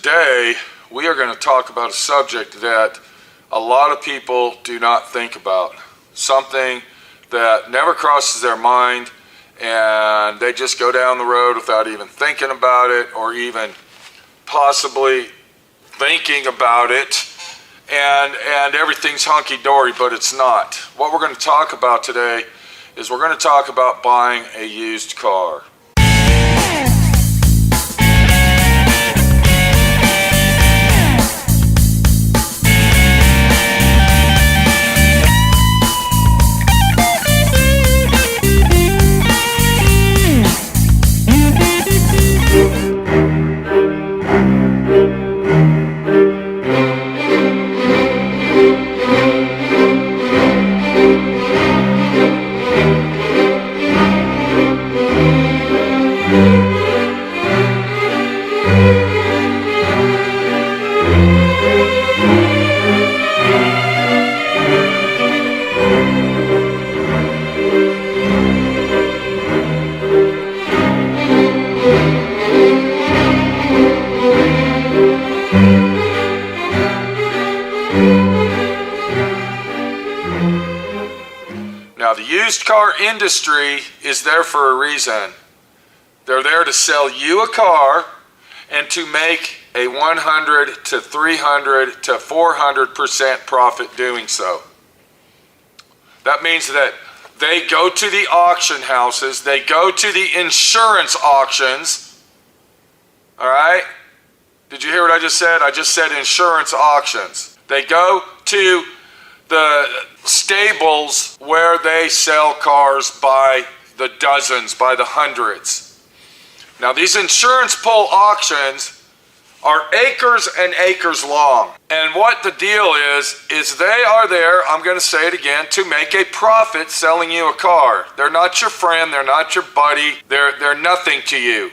Today, we are going to talk about a subject that a lot of people do not think about. Something that never crosses their mind, and they just go down the road without even thinking about it or even possibly thinking about it, and everything's hunky-dory, but it's not. What we're going to talk about today is we're going to talk about buying a used car. Now, the used car industry is there for a reason. They're there to sell you a car and to make a 100 to 300 to 400% profit doing so. That means that they go to the auction houses, they go to the insurance auctions. All right? Did you hear what I just said? I just said insurance auctions. They go to the stables where they sell cars by the dozens, by the hundreds. Now, these insurance pull auctions are acres and acres long. And what the deal is they are there, I'm going to say it again, to make a profit selling you a car. They're not your friend, they're not your buddy, they're nothing to you.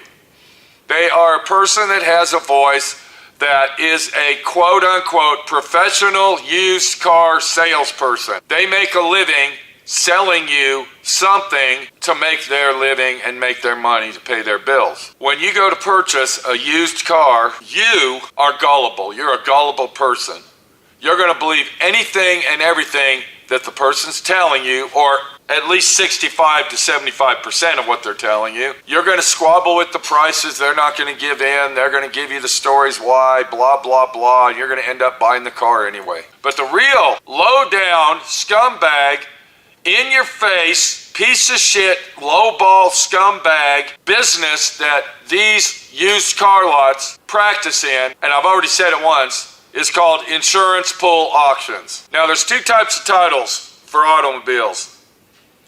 They are a person that has a voice, that is a quote-unquote professional used car salesperson. They make a living selling you something to make their living and make their money to pay their bills. When you go to purchase a used car, you are gullible. You're a gullible person. You're going to believe anything and everything that the person's telling you, or at least 65 to 75% of what they're telling you. You're going to squabble with the prices. They're not going to give in. They're going to give you the stories why, blah, blah, blah, and you're going to end up buying the car anyway. But the real low-down scumbag, in-your-face, piece of shit, low-ball scumbag business that these used car lots practice in, and I've already said it once, is called insurance pull auctions. Now, there's two types of titles for automobiles.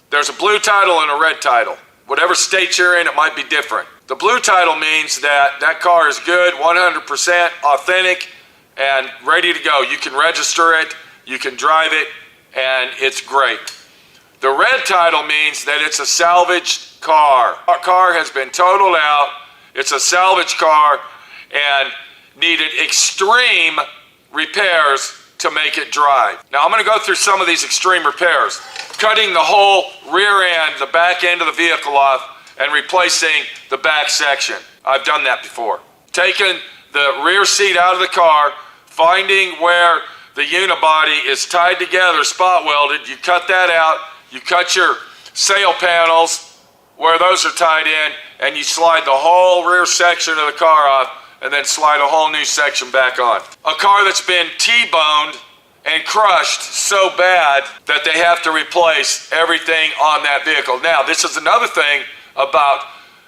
There's a blue title and a red title. Whatever state you're in, it might be different. The blue title means that that car is good, 100% authentic, and ready to go. You can register it, you can drive it, and it's great. The red title means that it's a salvaged car. Our car has been totaled out, it's a salvage car, and needed extreme repairs to make it drive. Now, I'm going to go through some of these extreme repairs. Cutting the whole rear end, the back end of the vehicle off, and replacing the back section. I've done that before. Taking the rear seat out of the car, finding where the unibody is tied together, spot welded, you cut that out, you cut your sail panels where those are tied in, and you slide the whole rear section of the car off, and then slide a whole new section back on. A car that's been T-boned and crushed so bad that they have to replace everything on that vehicle. Now, this is another thing about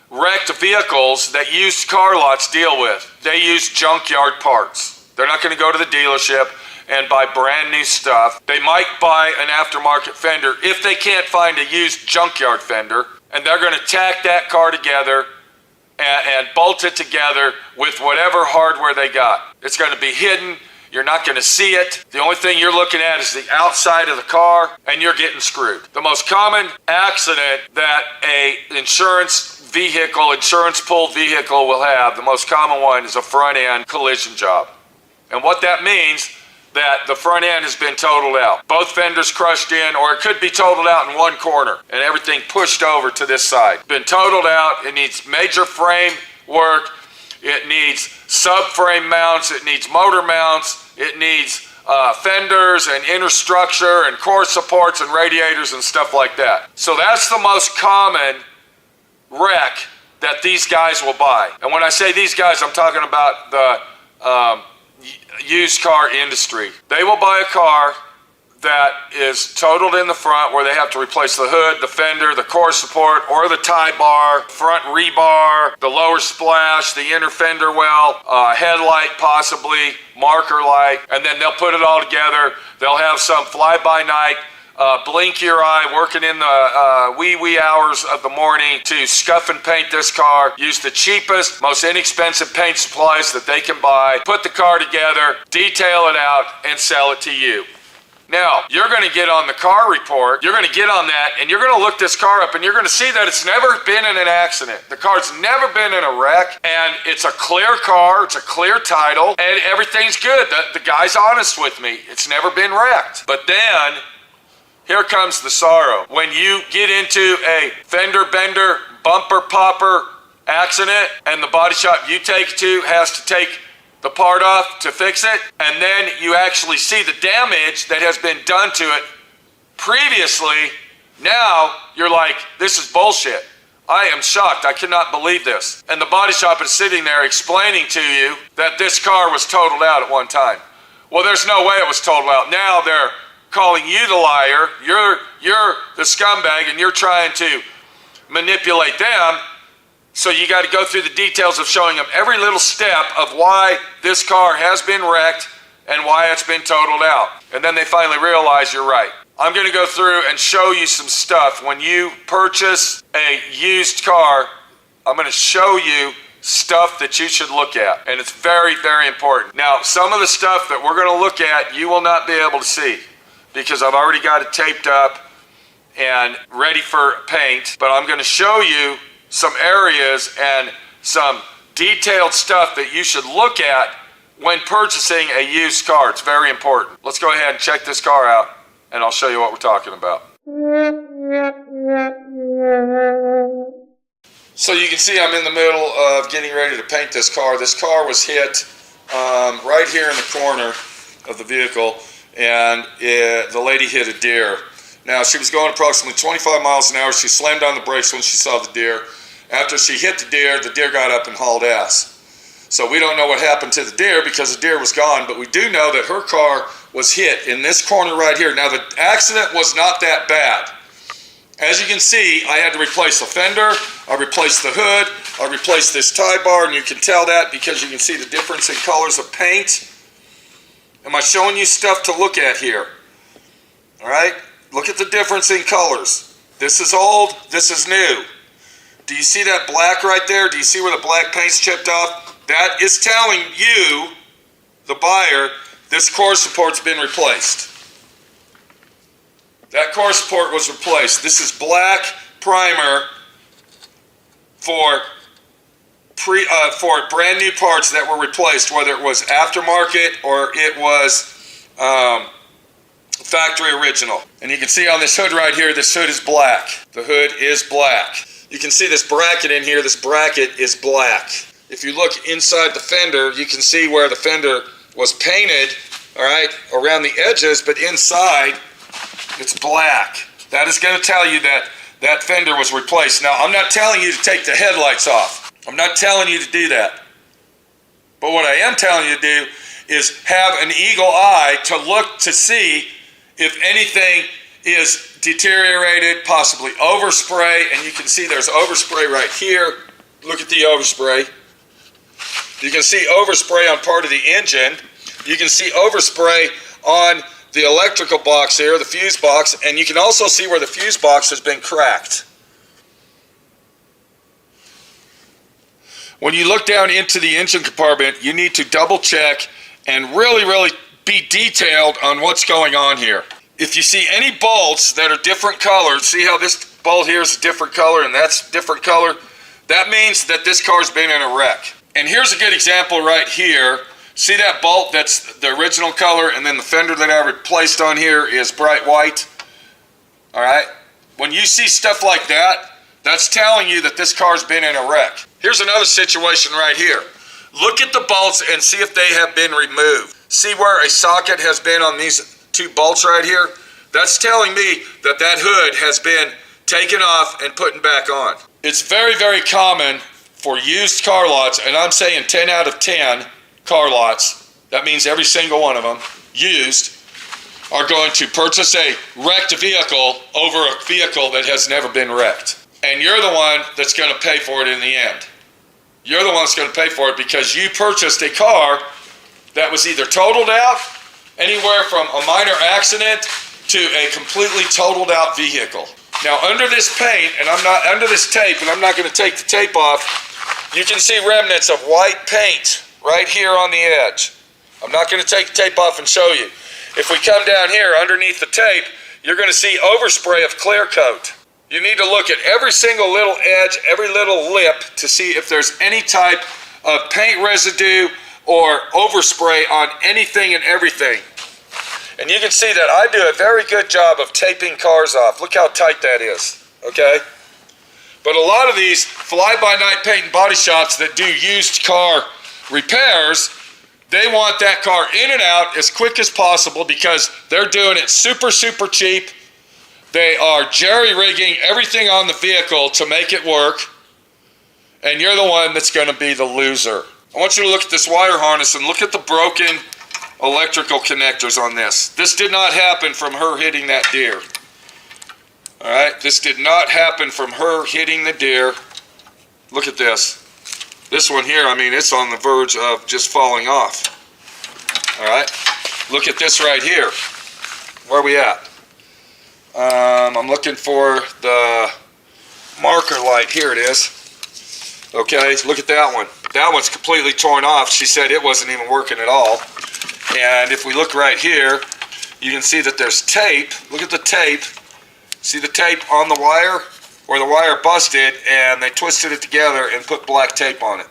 wrecked vehicles that used car lots deal with. They use junkyard parts. They're not going to go to the dealership and buy brand new stuff. They might buy an aftermarket fender if they can't find a used junkyard fender, and they're going to tack that car together and bolt it together with whatever hardware they got. It's going to be hidden. You're not going to see it. The only thing you're looking at is the outside of the car, and you're getting screwed. The most common accident that a insurance pull vehicle will have, the most common one is a front end collision job. And what that means, that the front end has been totaled out. Both fenders crushed in, or it could be totaled out in one corner and everything pushed over to this side. Been totaled out, it needs major frame work, it needs subframe mounts, it needs motor mounts, it needs fenders and inner structure and core supports and radiators and stuff like that. So that's the most common wreck that these guys will buy. And when I say these guys, I'm talking about the used car industry. They will buy a car that is totaled in the front, where they have to replace the hood, the fender, the core support, or the tie bar, front rebar, the lower splash, the inner fender well, headlight possibly, marker light, and then they'll put it all together. They'll have some fly-by-night, blink your eye, working in the wee hours of the morning to scuff and paint this car, use the cheapest, most inexpensive paint supplies that they can buy, put the car together, detail it out, and sell it to you. Now, you're going to get on the car report, you're going to get on that, and you're going to look this car up, and you're going to see that it's never been in an accident. The car's never been in a wreck, and it's a clear car, it's a clear title, and everything's good. The guy's honest with me. It's never been wrecked. But then, here comes the sorrow. When you get into a fender bender, bumper popper accident, and the body shop you take it to has to take the part off to fix it, and then you actually see the damage that has been done to it previously, now you're like, this is bullshit. I am shocked. I cannot believe this. And the body shop is sitting there explaining to you that this car was totaled out at one time. Well, there's no way it was totaled out. Now they're calling you the liar. You're the scumbag, and you're trying to manipulate them. So you got to go through the details of showing them every little step of why this car has been wrecked and why it's been totaled out. And then they finally realize you're right. I'm going to go through and show you some stuff. When you purchase a used car, I'm going to show you stuff that you should look at. And it's very, very important. Now, some of the stuff that we're going to look at, you will not be able to see, because I've already got it taped up and ready for paint. But I'm going to show you some areas and some detailed stuff that you should look at when purchasing a used car. It's very important. Let's go ahead and check this car out, and I'll show you what we're talking about. So you can see I'm in the middle of getting ready to paint this car. This car was hit right here in the corner of the vehicle, and the lady hit a deer. Now, she was going approximately 25 miles an hour. She slammed on the brakes when she saw the deer. After she hit the deer got up and hauled ass. So we don't know what happened to the deer, because the deer was gone, but we do know that her car was hit in this corner right here. Now, the accident was not that bad. As you can see, I had to replace the fender, I replaced the hood, I replaced this tie bar, and you can tell that because you can see the difference in colors of paint. Am I showing you stuff to look at here? All right? Look at the difference in colors. This is old, this is new. Do you see that black right there? Do you see where the black paint's chipped off? That is telling you, the buyer, this core support's been replaced. That core support was replaced. This is black primer for brand new parts that were replaced, whether it was aftermarket or it was factory original. And you can see on this hood right here, this hood is black. The hood is black. You can see this bracket in here, this bracket is black. If you look inside the fender, you can see where the fender was painted, all right, around the edges, but inside it's black. That is going to tell you that that fender was replaced. Now, I'm not telling you to take the headlights off. I'm not telling you to do that. But what I am telling you to do is have an eagle eye to look to see if anything is deteriorated, possibly overspray, and you can see there's overspray right here. Look at the overspray. You can see overspray on part of the engine. You can see overspray on the electrical box here, the fuse box, and you can also see where the fuse box has been cracked. When you look down into the engine compartment, you need to double check and really be detailed on what's going on here. If you see any bolts that are different colors, see how this bolt here is a different color and that's a different color? That means that this car's been in a wreck. And here's a good example right here. See that bolt that's the original color, and then the fender that I replaced on here is bright white? All right? When you see stuff like that, that's telling you that this car's been in a wreck. Here's another situation right here. Look at the bolts and see if they have been removed. See where a socket has been on these two bolts right here? That's telling me that that hood has been taken off and put back on. It's very, very common for used car lots, and I'm saying 10 out of 10 car lots, that means every single one of them, used, are going to purchase a wrecked vehicle over a vehicle that has never been wrecked. And you're the one that's going to pay for it in the end. You're the one that's going to pay for it because you purchased a car that was either totaled out, anywhere from a minor accident to a completely totaled out vehicle. Now under this paint, and I'm not under this tape, and I'm not going to take the tape off, you can see remnants of white paint right here on the edge. I'm not going to take the tape off and show you. If we come down here underneath the tape, you're going to see overspray of clear coat. You need to look at every single little edge, every little lip to see if there's any type of paint residue or overspray on anything and everything. And you can see that I do a very good job of taping cars off. Look how tight that is, okay? But a lot of these fly-by-night paint and body shops that do used car repairs, they want that car in and out as quick as possible because they're doing it super, super cheap. They are jerry-rigging everything on the vehicle to make it work, and you're the one that's going to be the loser. I want you to look at this wire harness and look at the broken electrical connectors on this. This did not happen from her hitting that deer. All right, this did not happen from her hitting the deer. Look at this. This one here, I mean, it's on the verge of just falling off. All right, look at this right here. Where are we at? I'm looking for the marker light. Here it is. Okay, look at that one. That one's completely torn off. She said it wasn't even working at all. And if we look right here, you can see that there's tape. Look at the tape. See the tape on the wire? Where the wire busted and they twisted it together and put black tape on it.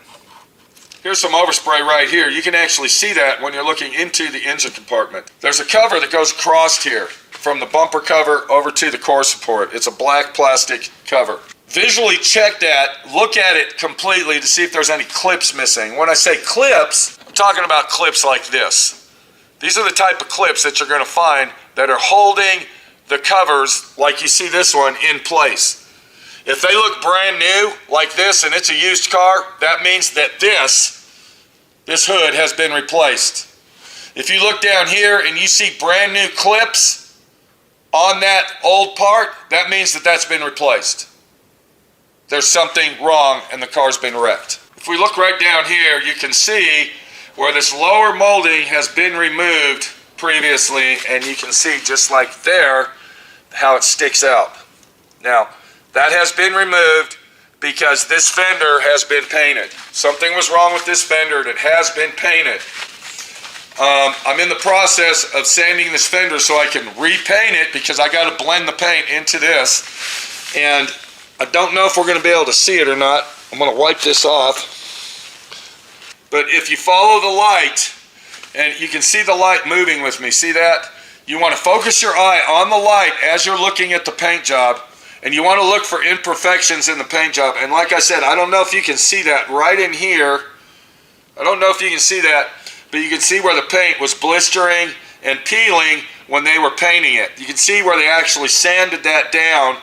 Here's some overspray right here. You can actually see that when you're looking into the engine compartment. There's a cover that goes across here from the bumper cover over to the core support. It's a black plastic cover. Visually check that, look at it completely to see if there's any clips missing. When I say clips, I'm talking about clips like this. These are the type of clips that you're going to find that are holding the covers, like you see this one, in place. If they look brand new like this and it's a used car, that means that this hood has been replaced. If you look down here and you see brand new clips on that old part, that means that that's been replaced. There's something wrong and the car's been wrecked. If we look right down here, you can see where this lower molding has been removed previously, and you can see just like there how it sticks out. Now, that has been removed because this fender has been painted. Something was wrong with this fender and it has been painted. I'm in the process of sanding this fender so I can repaint it because I got to blend the paint into this. And I don't know if we're going to be able to see it or not. I'm going to wipe this off. But if you follow the light, and you can see the light moving with me, see that? You want to focus your eye on the light as you're looking at the paint job, and you want to look for imperfections in the paint job. And like I said, I don't know if you can see that right in here. I don't know if you can see that, but you can see where the paint was blistering and peeling when they were painting it. You can see where they actually sanded that down.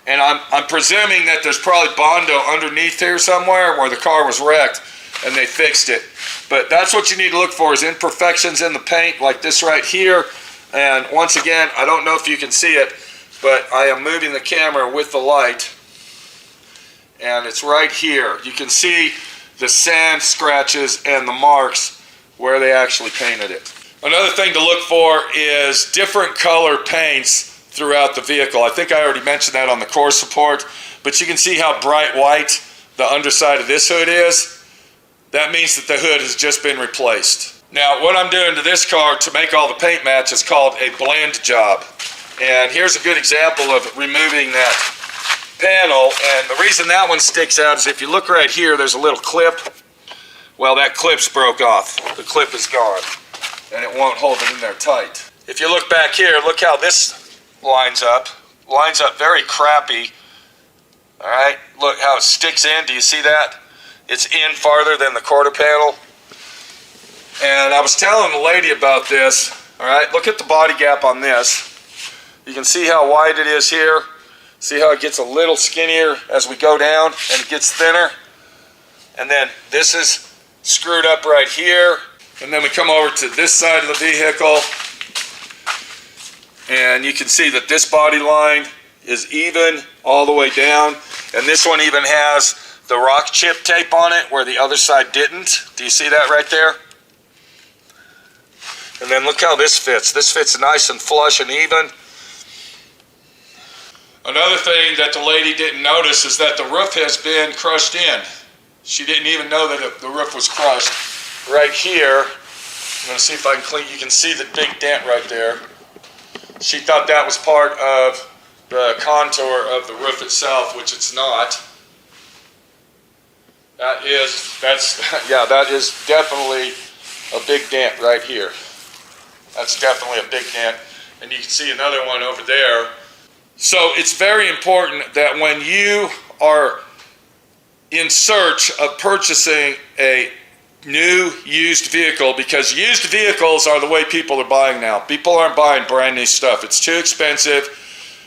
And I'm presuming that there's probably Bondo underneath here somewhere where the car was wrecked and they fixed it. But that's what you need to look for, is imperfections in the paint like this right here. And once again, I don't know if you can see it, but I am moving the camera with the light. And it's right here. You can see the sand scratches and the marks where they actually painted it. Another thing to look for is different color paints throughout the vehicle. I think I already mentioned that on the core support, but you can see how bright white the underside of this hood is. That means that the hood has just been replaced. Now, what I'm doing to this car to make all the paint match is called a blend job. And here's a good example of removing that panel. And the reason that one sticks out is if you look right here, there's a little clip. Well, that clip's broke off. The clip is gone, and it won't hold it in there tight. If you look back here, look how this lines up very crappy. All right, look how it sticks in. Do you see that? It's in farther than the quarter panel. And I was telling the lady about this. All right, look at the body gap on this. You can see how wide it is here. See how it gets a little skinnier as we go down and it gets thinner. And then this is screwed up right here. And then we come over to this side of the vehicle. And you can see that this body line is even all the way down. And this one even has the rock chip tape on it where the other side didn't. Do you see that right there? And then look how this fits. This fits nice and flush and even. Another thing that the lady didn't notice is that the roof has been crushed in. She didn't even know that the roof was crushed. Right here, I'm going to see if I can clean. You can see the big dent right there. She thought that was part of the contour of the roof itself, which it's not. That is definitely a big dent right here. That's definitely a big dent. And you can see another one over there. So it's very important that when you are in search of purchasing a new used vehicle, because used vehicles are the way people are buying now. People aren't buying brand new stuff. It's too expensive.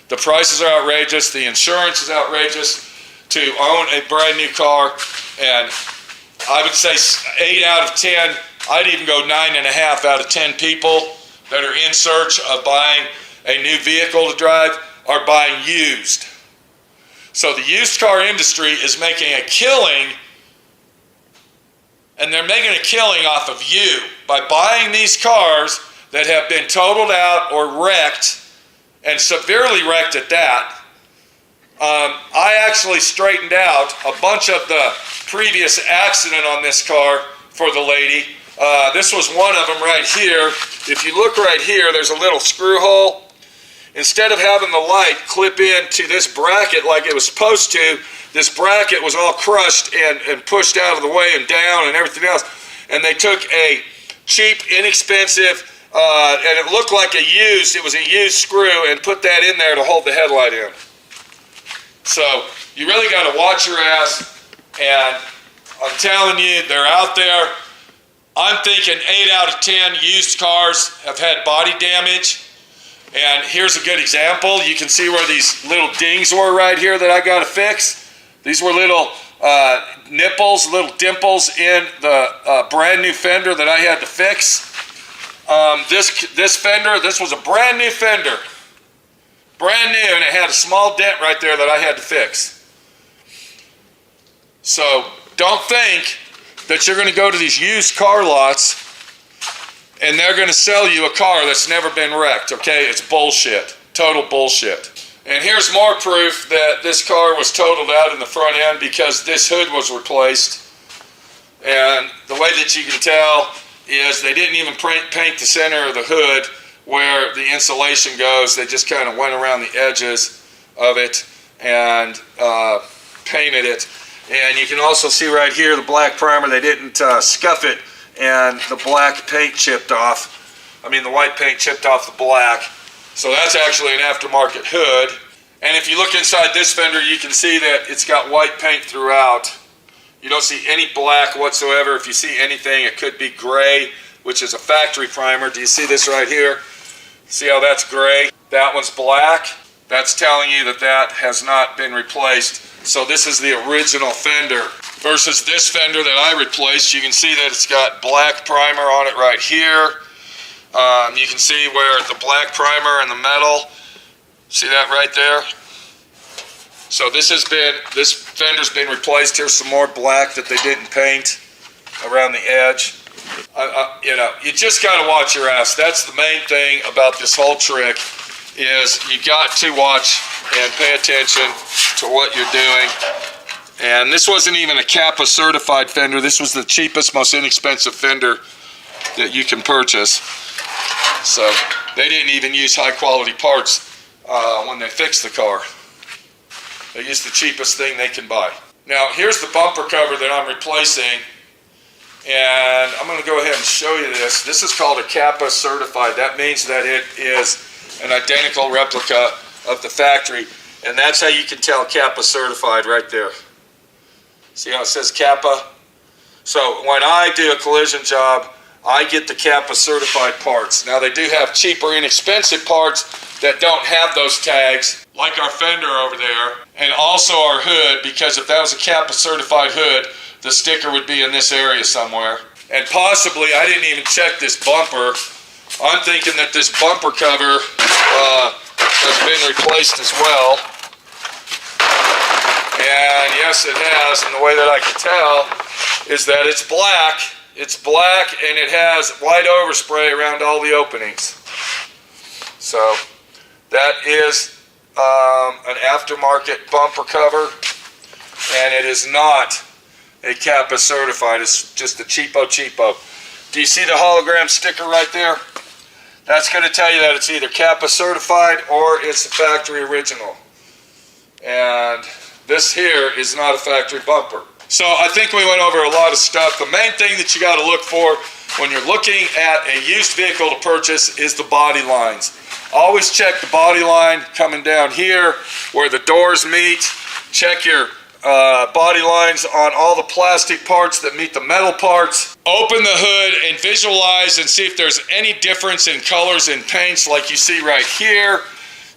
The prices are outrageous. The insurance is outrageous to own a brand new car. And I would say 8 out of 10, I'd even go 9.5 out of 10 people that are in search of buying a new vehicle to drive are buying used. So the used car industry is making a killing, and they're making a killing off of you by buying these cars that have been totaled out or wrecked, and severely wrecked at that. I actually straightened out a bunch of the previous accident on this car for the lady. This was one of them right here. If you look right here, there's a little screw hole. Instead of having the light clip into this bracket like it was supposed to, this bracket was all crushed and pushed out of the way and down and everything else. And they took a cheap, inexpensive, and it looked like it was a used screw, and put that in there to hold the headlight in. So you really got to watch your ass, and I'm telling you, they're out there. I'm thinking 8 out of 10 used cars have had body damage. And here's a good example. You can see where these little dings were right here that I got to fix. These were little nipples, little dimples in the brand new fender that I had to fix. This fender, this was a brand new fender. Brand new, and it had a small dent right there that I had to fix. So don't think that you're going to go to these used car lots and they're going to sell you a car that's never been wrecked, okay? It's bullshit. Total bullshit. And here's more proof that this car was totaled out in the front end, because this hood was replaced. And the way that you can tell is they didn't even paint the center of the hood where the insulation goes. They just kind of went around the edges of it and painted it. And you can also see right here the black primer. They didn't scuff it, and the black paint chipped off. I mean, the white paint chipped off the black. So that's actually an aftermarket hood. And if you look inside this fender, you can see that it's got white paint throughout. You don't see any black whatsoever. If you see anything, it could be gray, which is a factory primer. Do you see this right here? See how that's gray? That one's black. That's telling you that that has not been replaced. So this is the original fender. Versus this fender that I replaced, you can see that it's got black primer on it right here. You can see where the black primer and the metal, see that right there? So this fender's been replaced. Here's some more black that they didn't paint around the edge. You just got to watch your ass. That's the main thing about this whole trick, is you got to watch and pay attention to what you're doing. And this wasn't even a CAPA certified fender. This was the cheapest, most inexpensive fender that you can purchase. So they didn't even use high quality parts when they fixed the car. They used the cheapest thing they can buy. Now here's the bumper cover that I'm replacing. And I'm going to go ahead and show you this. This is called a CAPA certified. That means that it is an identical replica of the factory. And that's how you can tell CAPA certified right there. See how it says CAPA? So when I do a collision job, I get the CAPA certified parts. Now they do have cheaper, inexpensive parts that don't have those tags, like our fender over there, and also our hood, because if that was a CAPA certified hood, the sticker would be in this area somewhere. And possibly, I didn't even check this bumper. I'm thinking that this bumper cover has been replaced as well. And yes, it has, and the way that I can tell is that it's black. It's black and it has white overspray around all the openings. So that is an aftermarket bumper cover, and it is not a CAPA certified. It's just a cheapo. Do you see the hologram sticker right there? That's going to tell you that it's either CAPA certified or it's a factory original. And this here is not a factory bumper. So I think we went over a lot of stuff. The main thing that you got to look for when you're looking at a used vehicle to purchase is the body lines. Always check the body line coming down here where the doors meet. Check your body lines on all the plastic parts that meet the metal parts. Open the hood and visualize and see if there's any difference in colors and paints like you see right here.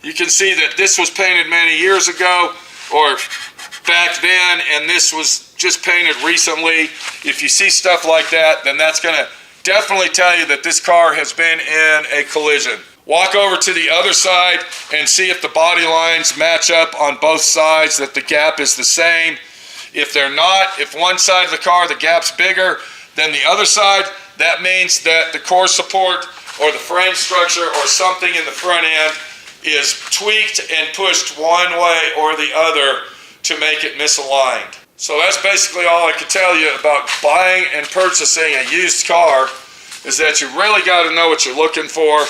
You can see that this was painted many years ago or back then, and this was just painted recently. If you see stuff like that, then that's going to definitely tell you that this car has been in a collision. Walk over to the other side and see if the body lines match up on both sides, that the gap is the same. If they're not, if one side of the car, the gap's bigger than the other side, that means that the core support or the frame structure or something in the front end is tweaked and pushed one way or the other to make it misaligned. So that's basically all I can tell you about buying and purchasing a used car, is that you really got to know what you're looking for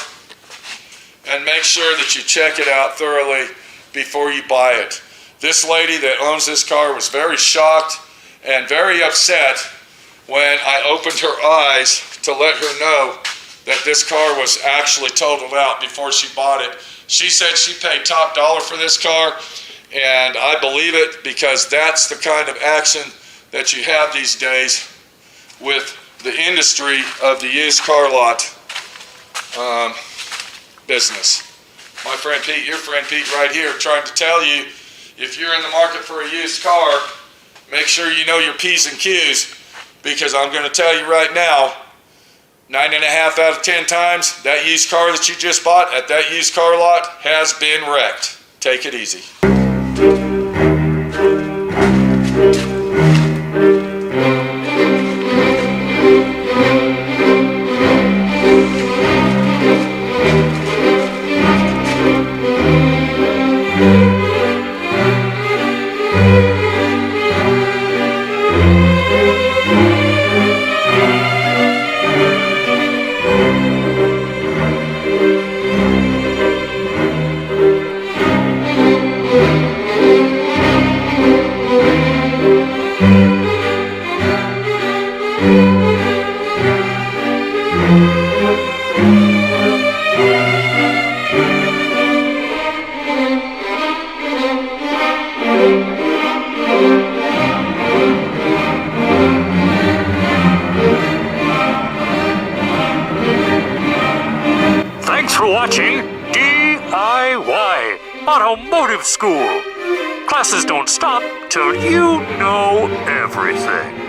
and make sure that you check it out thoroughly before you buy it. This lady that owns this car was very shocked and very upset when I opened her eyes to let her know that this car was actually totaled out before she bought it. She said she paid top dollar for this car, and I believe it, because that's the kind of action that you have these days with the industry of the used car lot business. My friend Pete, your friend Pete right here, trying to tell you, if you're in the market for a used car, make sure you know your P's and Q's, because I'm going to tell you right now, 9.5 out of 10 times, that used car that you just bought at that used car lot has been wrecked. Take it easy. Thanks for watching DIY Automotive School. Classes don't stop till you know everything.